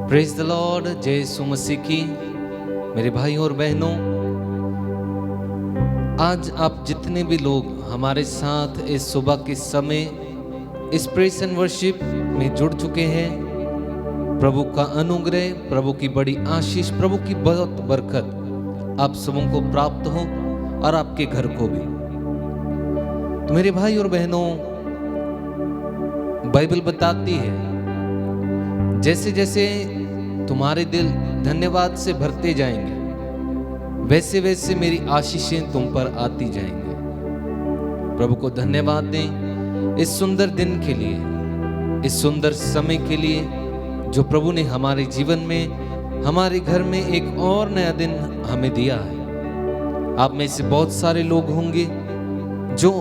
Praise the Lord. जय यीशु मसीह की। मेरे भाई और बहनों, आज आप जितने भी लोग हमारे साथ इस सुबह के समय इस प्रेज एंड वर्शिप में जुड़ चुके हैं, प्रभु का अनुग्रह, प्रभु की बड़ी आशीष, प्रभु की बहुत बरकत आप सबों को प्राप्त हो और आपके घर को भी। तो मेरे भाई और बहनों, बाइबल बताती है जैसे जैसे तुम्हारे दिल धन्यवाद से भरते जाएंगे, वैसे वैसे मेरी आशीषें तुम पर आती जाएंगे। प्रभु को धन्यवाद दें इस सुंदर दिन के लिए, इस सुंदर समय के लिए जो प्रभु ने हमारे जीवन में, हमारे घर में एक और नया दिन हमें दिया है। आप में से बहुत सारे लोग होंगे जो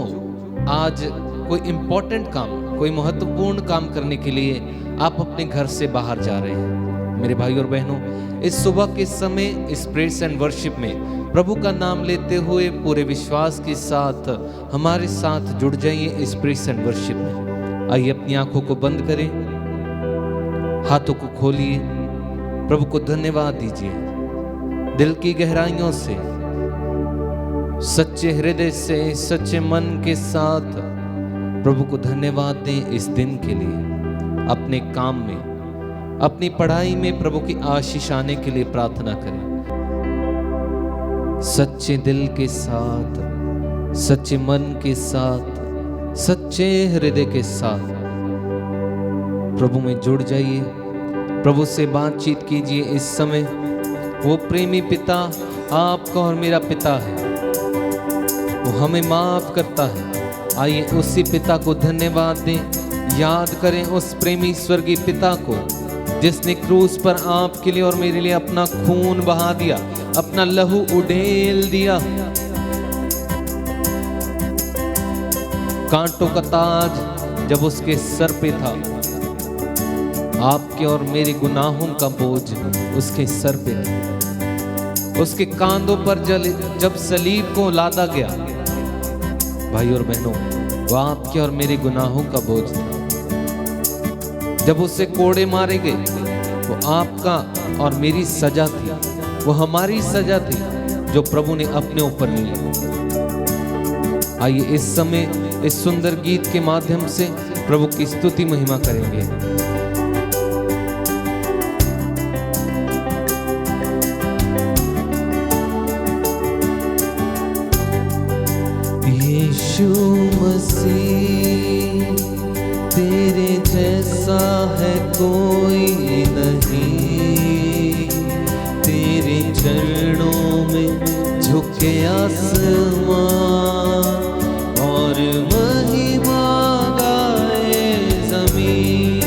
आज कोई इंपॉर्टेंट काम, कोई महत्वपूर्ण काम करने के लिए आप अपने घर से बाहर जा रहे हैं। मेरे भाई और बहनों, इस सुबह के समय इस प्रेज एंड वर्शिप में प्रभु का नाम लेते हुए पूरे विश्वास के साथ हमारे साथ जुड़ जाइए इस प्रेज एंड वर्शिप में। आइए अपनी आंखों को बंद करें, हाथों को खोलिए, प्रभु को धन्यवाद दीजिए दिल की गहराइयों से, सच्चे हृदय से, सच्चे मन के साथ प्रभु को धन्यवाद दें इस दिन के लिए। अपने काम में, अपनी पढ़ाई में प्रभु की आशीष आने के लिए प्रार्थना करें। सच्चे दिल के साथ, सच्चे मन के साथ, सच्चे हृदय के साथ प्रभु में जुड़ जाइए, प्रभु से बातचीत कीजिए। इस समय वो प्रेमी पिता आपका और मेरा पिता है, वो हमें माफ करता है। आइए उसी पिता को धन्यवाद दें, याद करें उस प्रेमी स्वर्गीय पिता को जिसने क्रूस पर आपके लिए और मेरे लिए अपना खून बहा दिया, अपना लहू उड़ेल दिया। कांटों का ताज जब उसके सर पे था, आपके और मेरे गुनाहों का बोझ उसके सर पे था। उसके कांधों पर जब सलीब को लादा गया, भाई और बहनों, वो आपके और मेरे गुनाहों का बोझ था। जब उसे कोड़े मारे गए, वो आपका और मेरी सजा थी, वो हमारी सजा थी जो प्रभु ने अपने ऊपर ली। आइए इस समय इस सुंदर गीत के माध्यम से प्रभु की स्तुति महिमा करेंगे। यीशु मसीह तेरे जैसा है कोई नहीं, तेरे चरणों में झुके आसमां और महिमा गाए ज़मीन।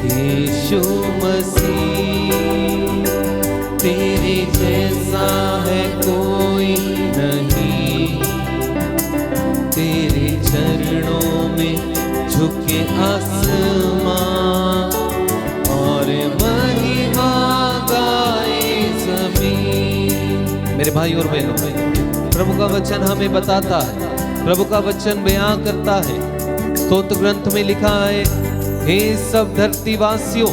यीशु मसीह तेरे जैसा है कोई नहीं, तेरे चरणों में झुके आसमां और महिमा गाए ज़मीन। मेरे भाई और बहनों, प्रभु का वचन हमें बताता है, प्रभु का वचन बयां करता है। स्तोत्र ग्रंथ में लिखा है, हे सब धरतीवासियों,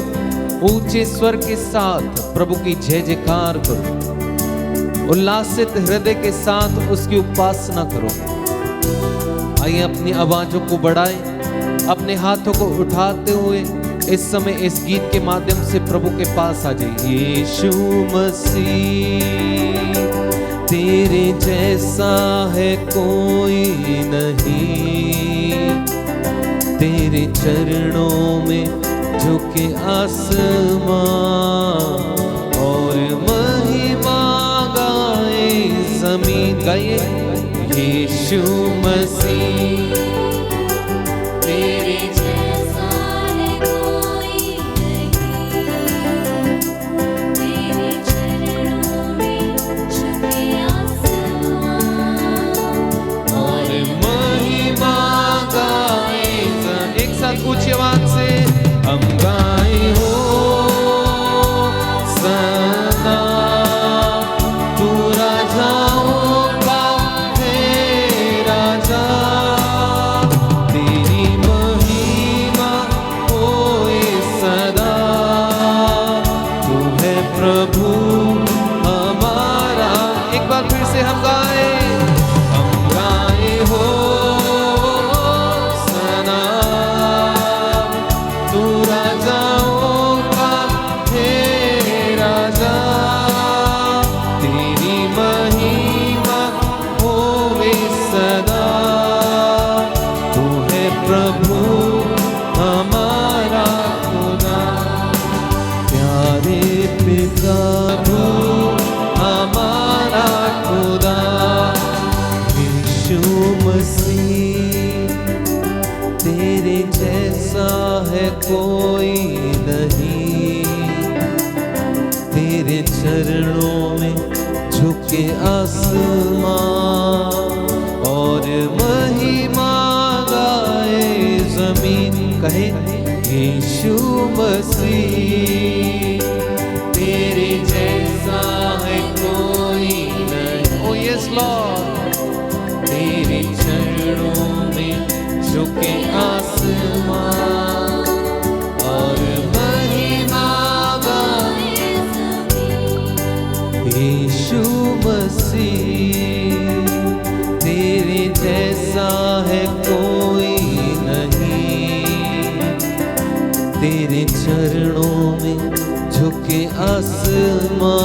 ऊंचे स्वर के साथ प्रभु की जय जयकार करो, उल्लासित हृदय के साथ उसकी उपासना करो। आइए अपनी आवाजों को बढ़ाएं, अपने हाथों को उठाते हुए इस समय इस गीत के माध्यम से प्रभु के पास आ जाइए। यीशु मसीह तेरे जैसा है कोई नहीं, तेरे चरणों में झुके आसमां और महिमा गाए ज़मीन। गाइए, यीशु मसीह तेरे जैसा है कोई नहीं, तेरे चरणों में झुके आसमां और महिमा गाए। एक साथ ऊंची आवाज से हम गाए हो सदा, तू राजाओं का है राजा। कोई नहीं, तेरे चरणों में झुके आसमां और महिमा गाए जमीन। कहे यीशु मसीह, तेरे जैसा है कोई नहीं। ओ यस लॉर्ड, तेरे चरणों में झुके आसमां और महिमा गाए यीशु मसीह, तेरे जैसा है कोई नहीं, तेरे चरणों में झुके आसमां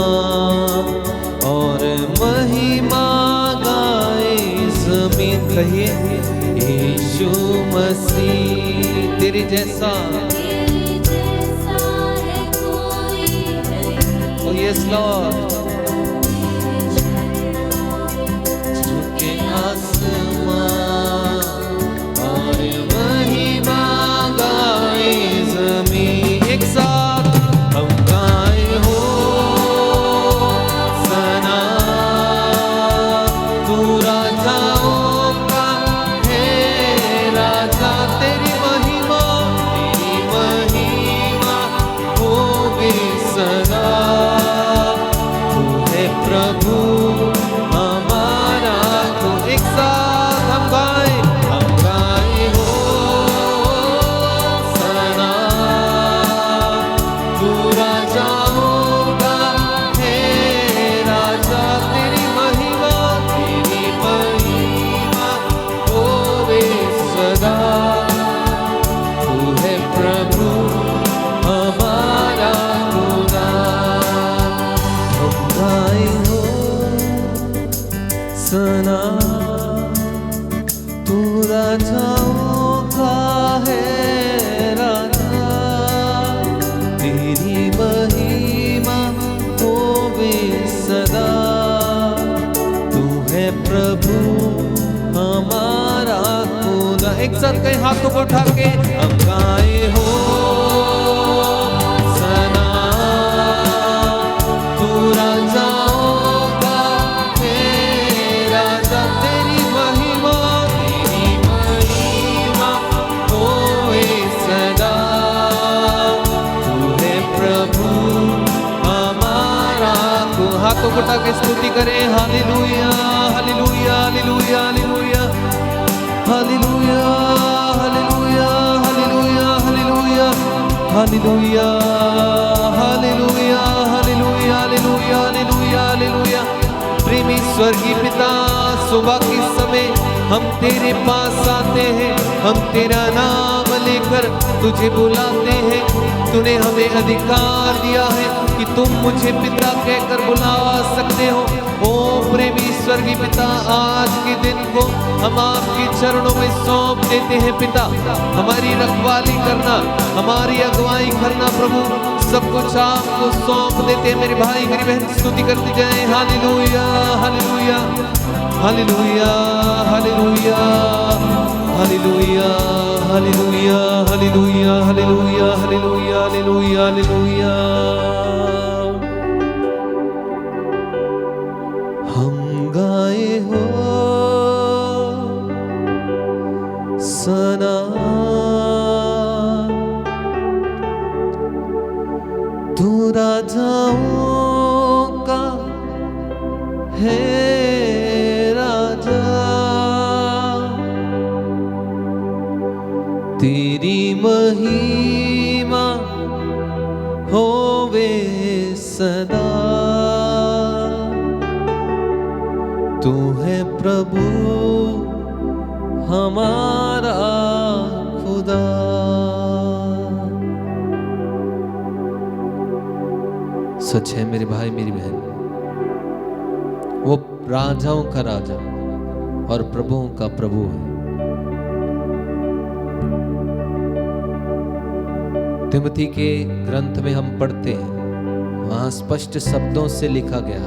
और महिमा गाए जमीन। कहिए यीशु मसीह, तेरे जैसा है कोई नहीं। ओ यस लॉर्ड, झुके आसमां और महिमा गाए जमीन। एक साथ हम गाए हो सना, तू राजाओं का है राजा। तेरी महिमा होवे सदा। तू है प्रभु हमारा। तो एक साथ हम गाए हो सना, तू राजाओं का है राजा। तेरी महिमा होवे सदा। तू है प्रभु हमारा खुदा। हम गाए हो सना, तू राजाओं का है राजा। तेरी महिमा होवे सदा। तू है प्रभु हमारा खुदा। एक साथ कई हाथों को उठा के हम गाए हो सना, तू राजाओं का है राजा। तेरी महिमा होवे सदा। तू है प्रभु हमारा। को हाथों को उठा के स्तुति करें। Hallelujah hallelujah hallelujah hallelujah hallelujah hallelujah hallelujah hallelujah hallelujah hallelujah hallelujah hallelujah hallelujah hallelujah. प्रेमी स्वर्गीय पिता, सुबह के समय हम तेरे पास आते हैं, हम तेरा नाम लेकर तुझे बुलाते हैं। तूने हमें अधिकार दिया है कि तुम मुझे पिता कहकर बुला सकते हो। ओ प्रेमी स्वर्गीय पिता, आज के दिन को हम आपके चरणों में सौंप देते हैं पिता। हमारी रखवाली करना, हमारी अगुवाई करना प्रभु, सब कुछ आपको सौंप देते हैं। मेरे भाई मेरी बहन स्तुति करते जाए। Hallelujah hallelujah hallelujah hallelujah hallelujah hallelujah hallelujah hallelujah hallelujah hallelujah hallelujah. हम गाए हो सना, तू राजाओं का है राजा। तेरी महिमा होवे सदा। तू है प्रभु हमारा खुदा। सच है मेरे भाई मेरी बहन, वो राजाओं का राजा और प्रभुओं का प्रभु है। तिमोथी के ग्रंथ में हम पढ़ते हैं, वहां स्पष्ट शब्दों से लिखा गया,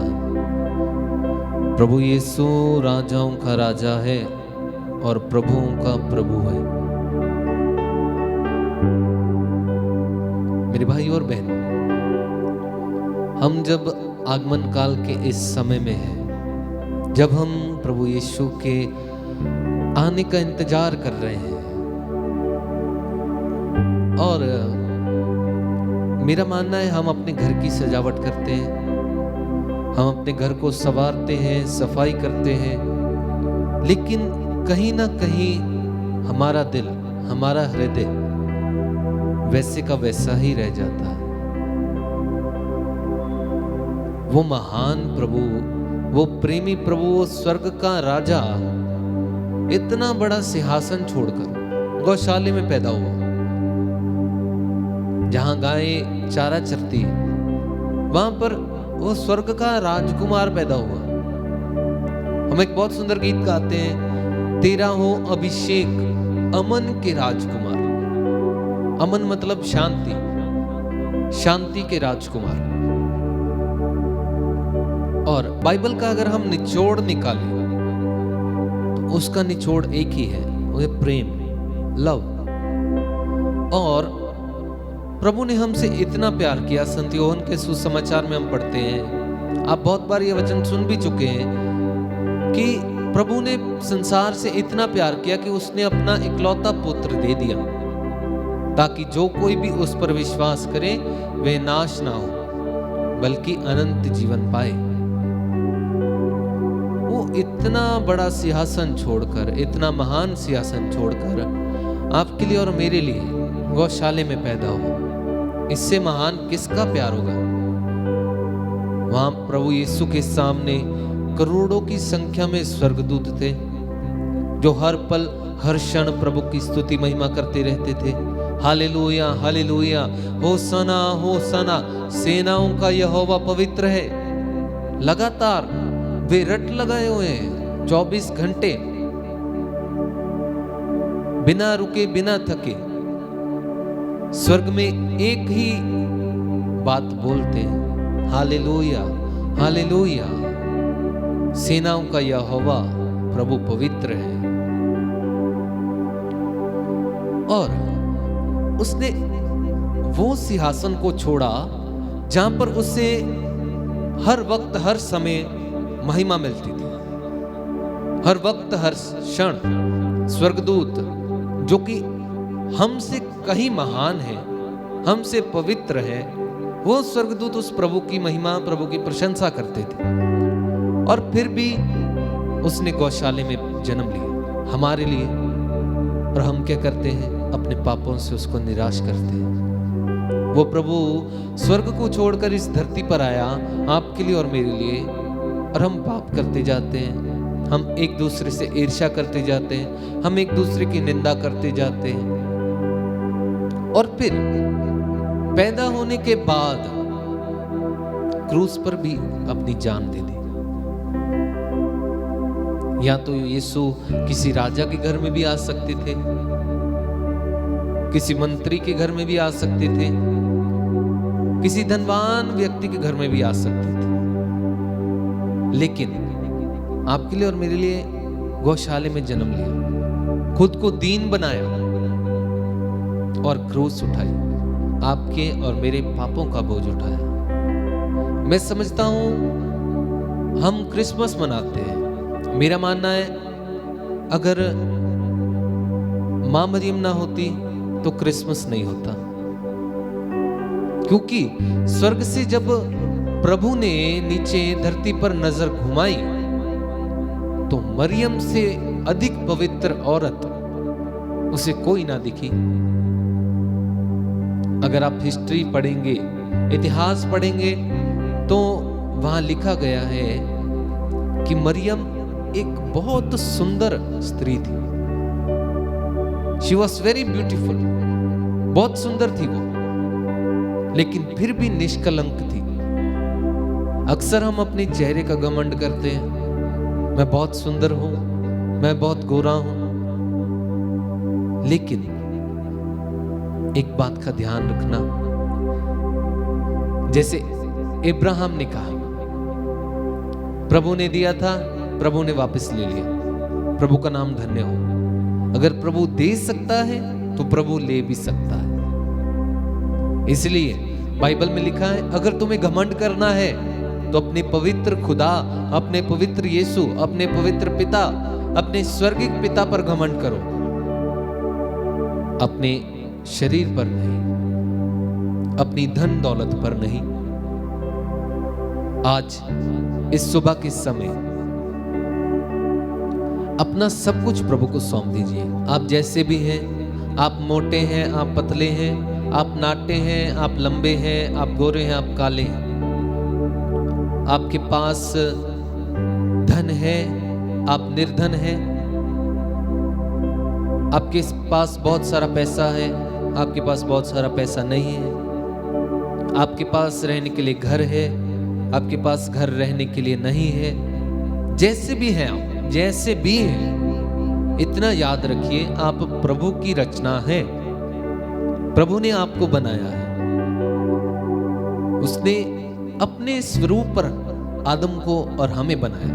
प्रभु यीशु राजाओं का राजा है और प्रभुओं का प्रभु है। मेरे भाई और बहनों, हम जब आगमन काल के इस समय में हैं, जब हम प्रभु यीशु के आने का इंतजार कर रहे हैं, और मेरा मानना है हम अपने घर की सजावट करते हैं, हम अपने घर को संवारते हैं, सफाई करते हैं, लेकिन कहीं ना कहीं हमारा दिल, हमारा हृदय वैसे का वैसा ही रह जाता है। वो महान प्रभु, वो प्रेमी प्रभु, वो स्वर्ग का राजा इतना बड़ा सिंहासन छोड़कर गौशाले में पैदा हुआ, जहां गायें चारा चरती, वहां पर वो स्वर्ग का राजकुमार पैदा हुआ। हम एक बहुत सुंदर गीत गाते हैं, तेरा हो अभिषेक अमन के राजकुमार। अमन मतलब शांति, शांति के राजकुमार। और बाइबल का अगर हम निचोड़ निकालें तो उसका निचोड़ एक ही है, वो है प्रेम, लव। और प्रभु ने हमसे इतना प्यार किया, संत योहन के सुसमाचार में हम पढ़ते हैं, आप बहुत बार ये वचन सुन भी चुके हैं कि प्रभु ने संसार से इतना प्यार किया कि उसने अपना इकलौता पुत्र दे दिया, ताकि जो कोई भी उस पर विश्वास करे वे नाश ना हो बल्कि अनंत जीवन पाए। वो इतना बड़ा सिंहासन छोड़कर, इतना महान सिंहासन छोड़कर आपके लिए और मेरे लिए गौशाले में पैदा हुआ। इससे महान किसका प्यार होगा? वहां प्रभु यीशु के सामने करोड़ों की संख्या में स्वर्गदूत थे, जो हर पल हर क्षण प्रभु की स्तुति महिमा करते रहते थे। हालेलुया हालेलुया, होसना होसना, सेनाओं का यहोवा पवित्र है। लगातार वे रट लगाए हुए हैं 24 घंटे, बिना रुके बिना थके स्वर्ग में एक ही बात बोलते हैं, हालेलुया हालेलुया, सेनाओं का यहोवा प्रभु पवित्र है। और उसने वो सिंहासन को छोड़ा जहां पर उसे हर वक्त हर समय महिमा मिलती थी, हर वक्त हर क्षण स्वर्गदूत जो कि हमसे कहीं महान है, हमसे पवित्र है, वो स्वर्गदूत उस प्रभु की महिमा, प्रभु की प्रशंसा करते थे। और फिर भी उसने गौशाले में जन्म लिया हमारे लिए, और हम क्या करते हैं? अपने पापों से उसको निराश करते हैं। वो प्रभु स्वर्ग को छोड़कर इस धरती पर आया आपके लिए और मेरे लिए, और हम पाप करते जाते हैं, हम एक दूसरे से ईर्ष्या करते जाते हैं, हम एक दूसरे की निंदा करते जाते हैं, और फिर पैदा होने के बाद क्रूस पर भी अपनी जान दे दी। या तो यीशु किसी राजा के घर में भी आ सकते थे, किसी मंत्री के घर में भी आ सकते थे, किसी धनवान व्यक्ति के घर में भी आ सकते थे, लेकिन आपके लिए और मेरे लिए गौशाले में जन्म लिया, खुद को दीन बनाया और क्रूस उठाई, आपके और मेरे पापों का बोझ उठाया। मैं समझता हूं हम क्रिसमस मनाते हैं, मेरा मानना है अगर मां मरियम ना होती तो क्रिसमस नहीं होता, क्योंकि स्वर्ग से जब प्रभु ने नीचे धरती पर नजर घुमाई तो मरियम से अधिक पवित्र औरत उसे कोई ना दिखी। अगर आप हिस्ट्री पढ़ेंगे, इतिहास पढ़ेंगे, तो वहां लिखा गया है कि मरियम एक बहुत सुंदर स्त्री थी। शी वॉज वेरी ब्यूटीफुल, बहुत सुंदर थी वो, लेकिन फिर भी निष्कलंक थी। अक्सर हम अपने चेहरे का घमंड करते हैं, मैं बहुत सुंदर हूं, मैं बहुत गोरा हूं, लेकिन एक बात का ध्यान रखना, जैसे इब्राहिम ने कहा, प्रभु ने दिया था, प्रभु ने वापस ले लिया, प्रभु का नाम धन्य हो। अगर प्रभु दे सकता है तो प्रभु ले भी सकता है। इसलिए बाइबल में लिखा है, अगर तुम्हें घमंड करना है तो अपने पवित्र खुदा, अपने पवित्र यीशु, अपने पवित्र पिता, अपने स्वर्गिक पिता पर घमंड करो, अपने शरीर पर नहीं, अपनी धन दौलत पर नहीं। आज इस सुबह के समय अपना सब कुछ प्रभु को सौंप दीजिए। आप जैसे भी हैं, आप मोटे हैं, आप पतले हैं, आप नाटे हैं, आप लंबे हैं, आप गोरे हैं, आप काले हैं, आपके पास धन है, आप निर्धन हैं, आपके पास बहुत सारा पैसा है, आपके पास बहुत सारा पैसा नहीं है, आपके पास रहने के लिए घर है, आपके पास घर रहने के लिए नहीं है। जैसे भी हैं आप, जैसे भी हैं, इतना याद रखिए आप प्रभु की रचना है। प्रभु ने आपको बनाया है, उसने अपने स्वरूप पर आदम को और हमें बनाया।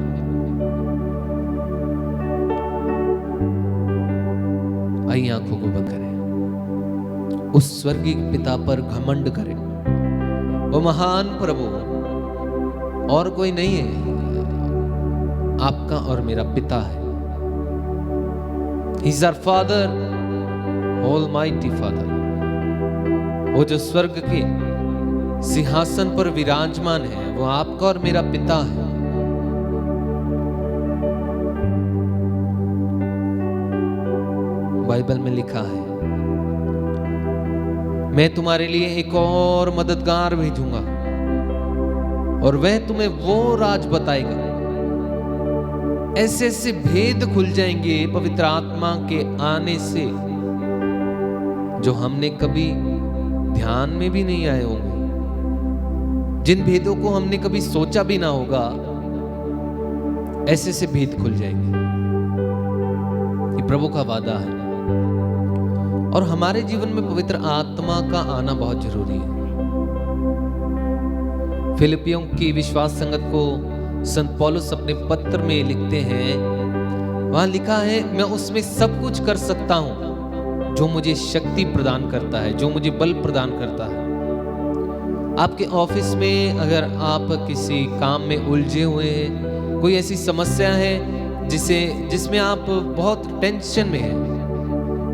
आइए आंखों को बंद करें, उस स्वर्गीय पिता पर घमंड करें। वो महान प्रभु और कोई नहीं है, आपका और मेरा पिता है। He is our Father, Almighty Father। वो जो स्वर्ग के सिंहासन पर विराजमान है, वो आपका और मेरा पिता है। बाइबल में लिखा है, मैं तुम्हारे लिए एक और मददगार भेजूंगा और वह तुम्हें वो राज बताएगा। ऐसे ऐसे भेद खुल जाएंगे पवित्र आत्मा के आने से, जो हमने कभी ध्यान में भी नहीं आए होंगे, जिन भेदों को हमने कभी सोचा भी ना होगा। ऐसे ऐसे भेद खुल जाएंगे। ये प्रभु का वादा है और हमारे जीवन में पवित्र आत्मा का आना बहुत जरूरी है। फिलिपियों की विश्वास संगत को संत पौलुस अपने पत्र में लिखते हैं, वहां लिखा है, मैं उसमें सब कुछ कर सकता हूं जो मुझे शक्ति प्रदान करता है, जो मुझे बल प्रदान करता है। आपके ऑफिस में अगर आप किसी काम में उलझे हुए हैं, कोई ऐसी समस्या है जिसमें आप बहुत टेंशन में हैं,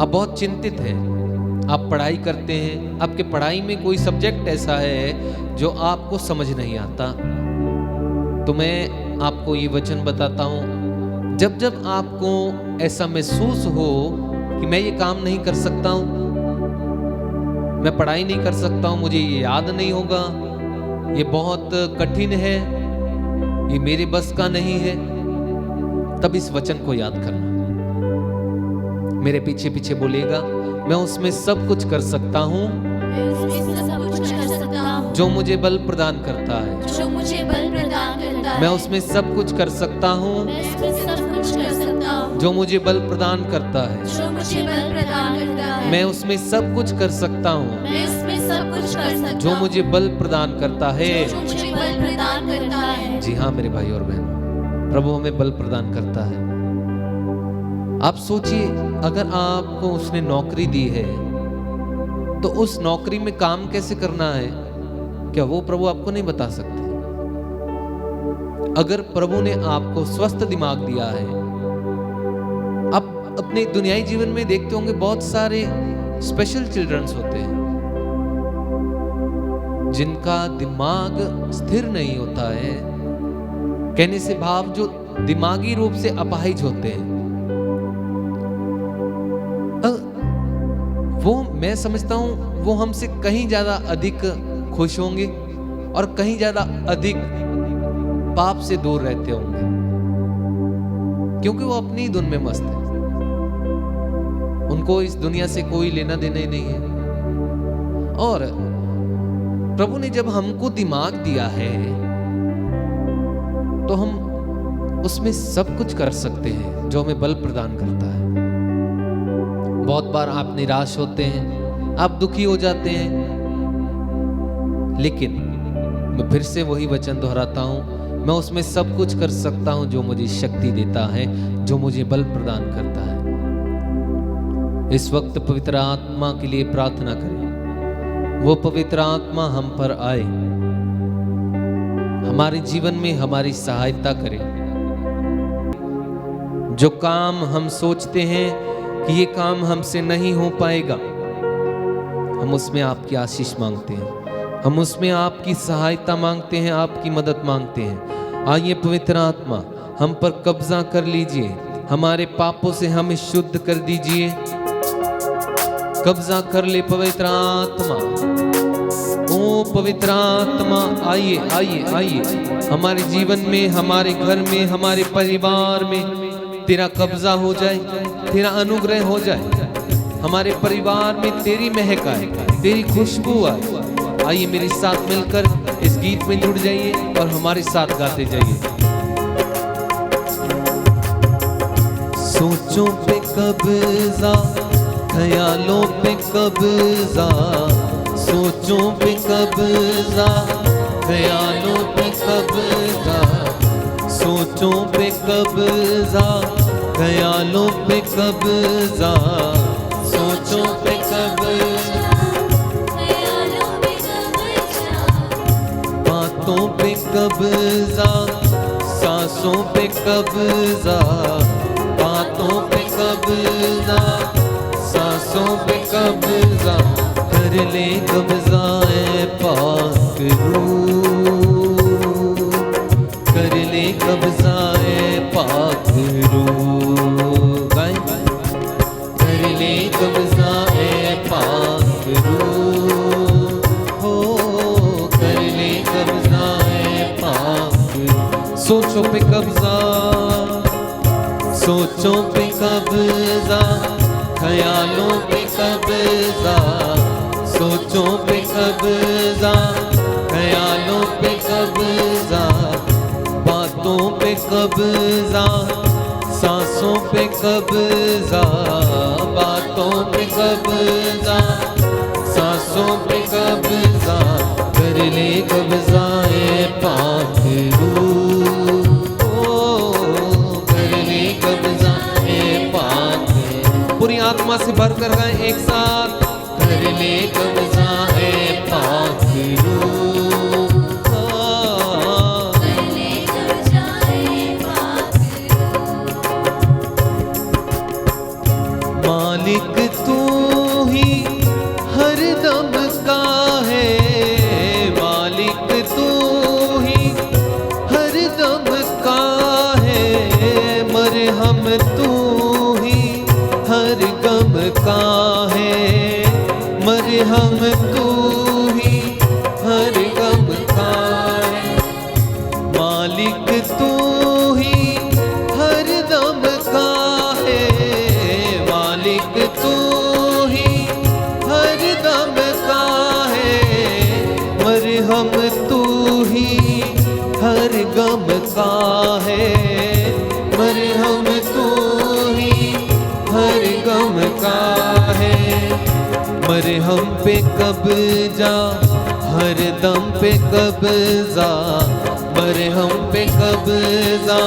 आप बहुत चिंतित हैं, आप पढ़ाई करते हैं, आपके पढ़ाई में कोई सब्जेक्ट ऐसा है जो आपको समझ नहीं आता, तो मैं आपको ये वचन बताता हूं, जब जब आपको ऐसा महसूस हो कि मैं ये काम नहीं कर सकता हूं, मैं पढ़ाई नहीं कर सकता हूं, मुझे ये याद नहीं होगा, ये बहुत कठिन है, ये मेरे बस का नहीं है, तब इस वचन को याद करना। मेरे पीछे पीछे बोलिएगा, मैं उसमें सब कुछ कर सकता हूँ जो मुझे बल प्रदान करता है। जो मुझे बल प्रदान करता है। मैं उसमें सब कुछ कर सकता हूँ मैं इसमें सब कुछ कर सकता हूँ जो मुझे बल प्रदान करता है। जो मुझे बल प्रदान करता है। मैं उसमें सब कुछ कर सकता हूँ मैं इसमें सब कुछ कर सकता हूँ जो मुझे बल प्रदान करता है। जो मुझे बल प्रदान करता है। जी हाँ मेरे भाई और बहन, प्रभु हमें बल प्रदान करता है। आप सोचिए, अगर आपको उसने नौकरी दी है तो उस नौकरी में काम कैसे करना है, क्या वो प्रभु आपको नहीं बता सकते? अगर प्रभु ने आपको स्वस्थ दिमाग दिया है, आप अपने दुनियाई जीवन में देखते होंगे बहुत सारे स्पेशल चिल्ड्रंस होते हैं जिनका दिमाग स्थिर नहीं होता है, कहने से भाव जो दिमागी रूप से अपाहिज होते हैं। वो मैं समझता हूं वो हमसे कहीं ज्यादा अधिक खुश होंगे और कहीं ज्यादा अधिक पाप से दूर रहते होंगे, क्योंकि वो अपनी धुन में मस्त है, उनको इस दुनिया से कोई लेना देना ही नहीं है। और प्रभु ने जब हमको दिमाग दिया है तो हम उसमें सब कुछ कर सकते हैं जो हमें बल प्रदान करता है। बहुत बार आप निराश होते हैं, आप दुखी हो जाते हैं, लेकिन मैं फिर से वही वचन दोहराता हूं, मैं उसमें सब कुछ कर सकता हूं जो मुझे शक्ति देता है, जो मुझे बल प्रदान करता है। इस वक्त पवित्र आत्मा के लिए प्रार्थना करें वो पवित्र आत्मा हम पर आए, हमारे जीवन में हमारी सहायता करे। जो काम हम सोचते हैं कि ये काम हमसे नहीं हो पाएगा, हम उसमें आपकी आशीष मांगते हैं, हम उसमें आपकी सहायता मांगते हैं, आपकी मदद मांगते हैं। आइए पवित्र आत्मा हम पर कब्जा कर लीजिए, हमारे पापों से हमें शुद्ध कर दीजिए। कब्जा कर ले पवित्र आत्मा। ओ पवित्र आत्मा आइए आइए आइए, हमारे जीवन में, हमारे घर में, हमारे परिवार में तेरा कब्जा हो जाए, तेरा अनुग्रह हो जाए, हमारे परिवार में तेरी महक आए, तेरी खुशबू आए। आइए मेरे साथ मिलकर इस गीत में जुड़ जाइए और हमारे साथ गाते जाइए। सोचों पे कब्जा, ख्यालों पे कब्जा, सोचों पे कब्जा, ख्यालों पे कब्जा, सोचों पे कब्जा, ख्यालों पे कब्जा, सोचों पे कब्जा, बातों पे कब्जा, सांसों पे कब्जा, बातों पे कब्जा, सांसों पे कब्जा, कर ले कब्जा ऐ पाक रूह, कर ले कब्जा ऐ पाक रूह, कर ले कब्जा ऐ पाक रूह, हो कर ले कब्जा ऐ पाक रूह। सोचों पे कब्जा, सोचों पे कब्जा, ख्यालों पे कब्जा, सोचों पे कब्जा, ख्यालों पे कब्जा, बातों पे कब्जा, सांसों पे कब्जा, बातों पे कब्जा, सांसों पे कब्जा, कर ले कब्जा ऐ पाक रूह, पूरी आत्मा से भरकर गए एक साथ। कर ले कब्जा ऐ पाक रूह, कर ले कब्जा ऐ पाक रूह। मालिक तू ही हर दम का है, मालिक तू ही हर दम का है, मरहम तू हर गम का है, मरहम तू ही हर गम का है, मालिक तू ही हर दम का है, मालिक तू ही हर दम का है, मरहम तू ही हर गम का है, मरहम तू हर गम का है, मरहम पे कब्जा, हर दम पे कब्जा, मरहम पे कब्जा,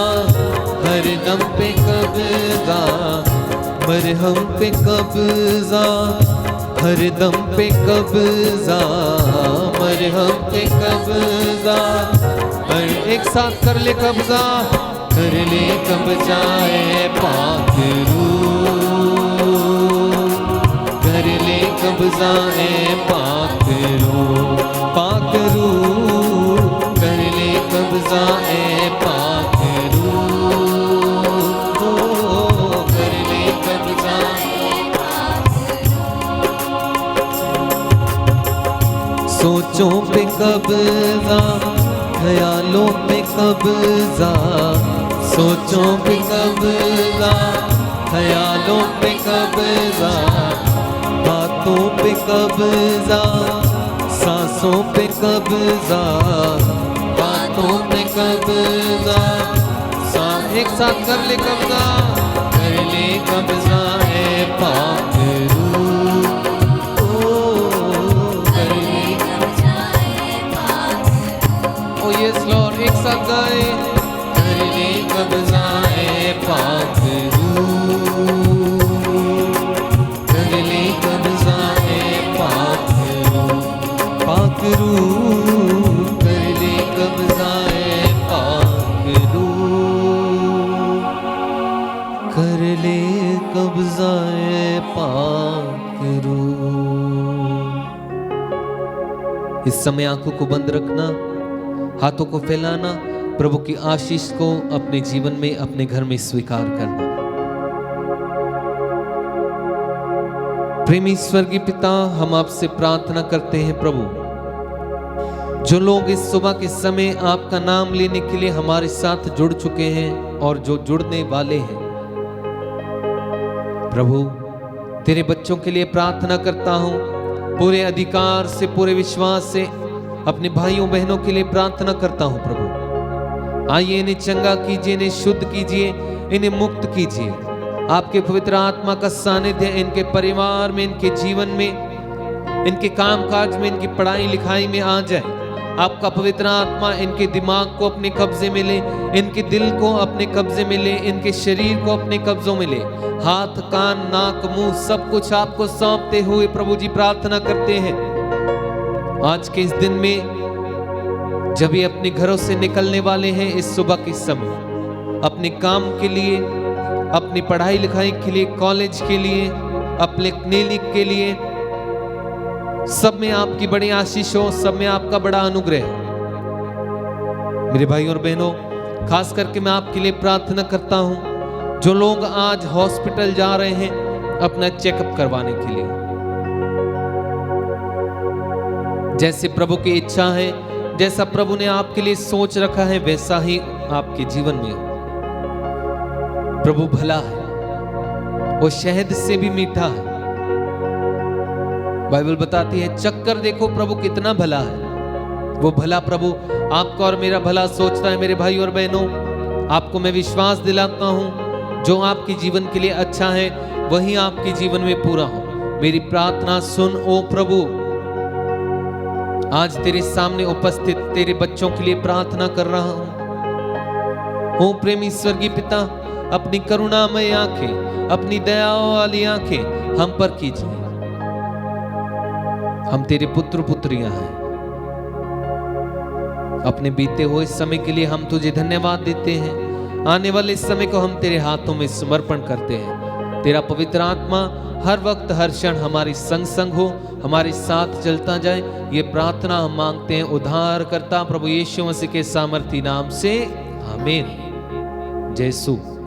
हर दम पे कब्जा, मरहम पे कब्जा, हर दम पे कब्जा, मरहम पे कब्जा, एक साथ कर ले कब्जा, कर ले कब्जा ऐ पाक रूह, कर ले कब्जा ऐ पाक रूह, पाक रूह, कर ले कब्जा ऐ पाक रूह, कर ले कब्जा ऐ पाक रूह। सोचों पे कब्जा, ख्यालों पे कब्जा, सोचों पे कब्जा, ख्यालों पे कब्जा, बातों पे कब्जा, सांसों पे कब्जा, बातों पे कब्जा, एक साथ कर ले कब्जा, कर ले कब्जा ऐ पाक रूह, कर ले कब्जा ऐ पाक रूह। ओ यस लॉर्ड, एक साथ गाए, कर ले कब्जा ऐ पाक रूह, कर ले कब्जा ऐ पाक रूह। रूह कर ले कब्ज़ाए पाक रूह, कर ले कब्ज़ाए पाक रूह। इस समय आंखों को बंद रखना, हाथों को फैलाना, प्रभु की आशीष को अपने जीवन में, अपने घर में स्वीकार करना। प्रेमी स्वर्गीय पिता, हम आपसे प्रार्थना करते हैं प्रभु, जो लोग इस सुबह के समय आपका नाम लेने के लिए हमारे साथ जुड़ चुके हैं और जो जुड़ने वाले हैं, प्रभु तेरे बच्चों के लिए प्रार्थना करता हूं, पूरे अधिकार से, पूरे विश्वास से अपने भाइयों बहनों के लिए प्रार्थना करता हूं प्रभु। आइए इन्हें चंगा कीजिए, इन्हें शुद्ध कीजिए, इन्हें मुक्त कीजिए। आपके पवित्र आत्मा का सानिध्य इनके परिवार में, इनके जीवन में, इनके कामकाज में, इनकी पढ़ाई लिखाई में आ जाए। आपका पवित्र आत्मा इनके दिमाग को अपने कब्जे में ले, इनके दिल को अपने कब्जे में ले, इनके शरीर को अपने कब्जों में ले। हाथ, कान, नाक, मुंह सब कुछ आपको सौंपते हुए प्रभु जी प्रार्थना करते हैं, आज के इस दिन में जब ये अपने घरों से निकलने वाले हैं, इस सुबह के समय, अपने काम के लिए, अपनी पढ़ाई लिखाई के लिए, कॉलेज के लिए, अपने क्लिनिक के लिए, सब में आपकी बड़ी आशीष हो, सब में आपका बड़ा अनुग्रह हो। मेरे भाई और बहनों, खास करके मैं आपके लिए प्रार्थना करता हूं, जो लोग आज हॉस्पिटल जा रहे हैं अपना चेकअप करवाने के लिए, जैसे प्रभु की इच्छा है, जैसा प्रभु ने आपके लिए सोच रखा है, वैसा ही आपके जीवन में हो। प्रभु भला है, वो शहद से भी मीठा है। बाइबल बताती है, चक्कर देखो प्रभु कितना भला है। वो भला प्रभु आपका और मेरा भला सोचता है। मेरे भाई और बहनों, आपको मैं विश्वास दिलाता हूं, जो आपके जीवन के लिए अच्छा है वही आपके जीवन में पूरा हो। मेरी प्रार्थना सुन ओ प्रभु। आज तेरे सामने उपस्थित तेरे बच्चों के लिए प्रार्थना कर रहा हूं। ओ प्रेमी स्वर्गीय पिता, अपनी करुणामय आंखें, अपनी दया वाली आंखें हम पर कीजिए। हम तेरे पुत्र पुत्रियां हैं। अपने बीते हुए समय के लिए हम तुझे धन्यवाद देते हैं। आने वाले समय को हम तेरे हाथों में समर्पण करते हैं। तेरा पवित्र आत्मा हर वक्त, हर क्षण हमारी संग संग हो, हमारे साथ चलता जाए। ये प्रार्थना हम मांगते हैं उद्धारकर्ता प्रभु यीशु मसीह के सामर्थी नाम से, आमीन। जय यीशु।